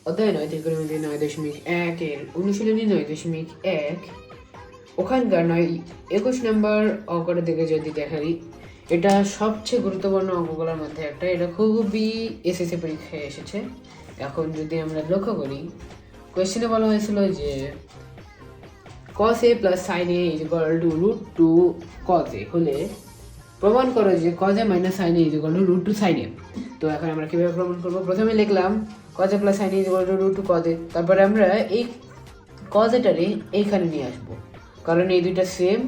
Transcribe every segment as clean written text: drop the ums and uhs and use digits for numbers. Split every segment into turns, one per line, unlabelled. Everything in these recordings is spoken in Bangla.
অধ্যায় 9 ত্রিকোণমিতি 9.1 এর অনুশীলনী 9.1 ওখানকার 21 নম্বর অঙ্কটা থেকে যদি দেখাই, এটা সবচেয়ে গুরুত্বপূর্ণ অঙ্কগুলোর মধ্যে একটা। এটা খুবই এসএসসি পরীক্ষায় এসেছে। এখন যদি আমরা লক্ষ্য করি, কোয়েশ্চেনে বলা হয়েছিল যে cos a plus sin a is equal to √2 cos a হলে প্রমাণ করো যে cos a minus sin a is equal to √2 sin a। তো এখন আমরা কিভাবে প্রমাণ করব? প্রথমে লিখলাম cos a plus sin a is equal to √2 cos a, তারপরে আমরা এই cos a টারে এইখানে নিয়ে আসবো, কারণ এই দুইটা সেম।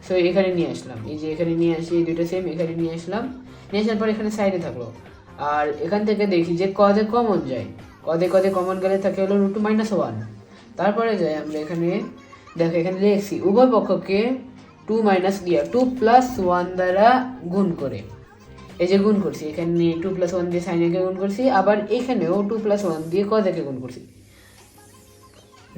সো এখানে নিয়ে আসলাম, এই যে এখানে নিয়ে আসি, এই দুইটা সেম, এখানে নিয়ে আসলাম। নিয়ে আসার পর এখানে সাইডে থাকলো। আর এখান থেকে দেখি যে cos a কমন যায়, cos a কমন গেলে থাকে হলো √2 - 1। তারপরে যাই আমরা এখানে, দেখো এখানে লিখছি উভয় পক্ষকে 2 + 1 দ্বারা গুণ করে। এই যে গুণ করছি, এখানে 2 + 1 দিয়ে sin a কে গুণ করছি, আবার এখানেও 2 + 1 দিয়ে cos a কে গুণ করছি।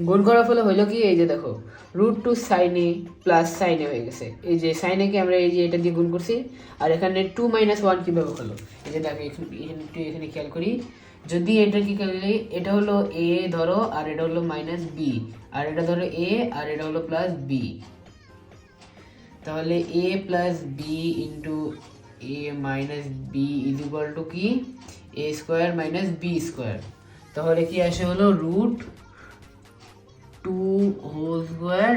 গুণ করার ফলে হইলো কি, এই যে দেখো √2 sin a plus sin a হয়ে গেছে। এই যে sin a কে আমরা এই যে এটা দিয়ে গুণ করছি, আর এখানে 2 - 1 কিভাবে হলো, এই যে দেখো এখানে খেয়াল করি। যদি এটা কি করলে, এটা হলো a ধরো, আর এটা হলো -b, আর এটা ধরো a, আর এটা হলো +b, তাহলে a + b into a - b is equal to কি, a স্কোয়ার - b স্কোয়ার। তাহলে কি আসে হলো √2 হোল স্কোয়ার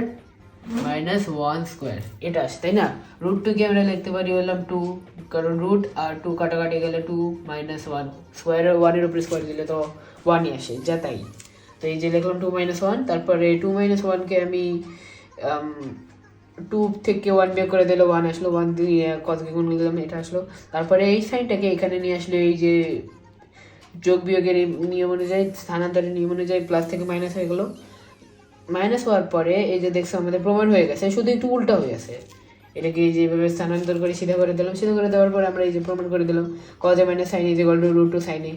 -1 স্কোয়ার, এটা আসে, তাই না? √2 কে আমরা লিখতে পারি হলাম 2, কারণ রুট আর 2 কাটাকাটি গেলে 2 - 1 স্কোয়ারের 1 এর উপরে স্কোয়ার দিলে তো 1ই আসে, যা তাই। তো এই যে লিখলাম 2 - 1, তারপরে 2 - 1 কে আমি 2 থেকে 1 বের করে দিলে 1 আসলো, 1 দিয়ে cos কে গুণ দিলাম, এটা আসলো। তারপরে এই সাইনটাকে এখানে নিয়ে আসলে, এই যে যোগ বিয়োগের নিয়ম অনুযায়ী, স্থানান্তরের নিয়ম অনুযায়ী প্লাস থেকে মাইনাস হয়ে গেলো। মাইনাস হওয়ার পরে এই যে দেখছো আমাদের প্রমাণ হয়ে গেছে, শুধু একটু উল্টা হয়ে গেছে। এটাকে যেভাবে স্থানান্তর করে সিধা করে দিলাম, সিধা করে দেওয়ার পর আমরা এই যে প্রমাণ করে দিলাম cos a - sin a is equal to √2 sin a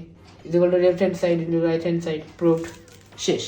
is equal to left hand side into right hand side, proofed, শেষ।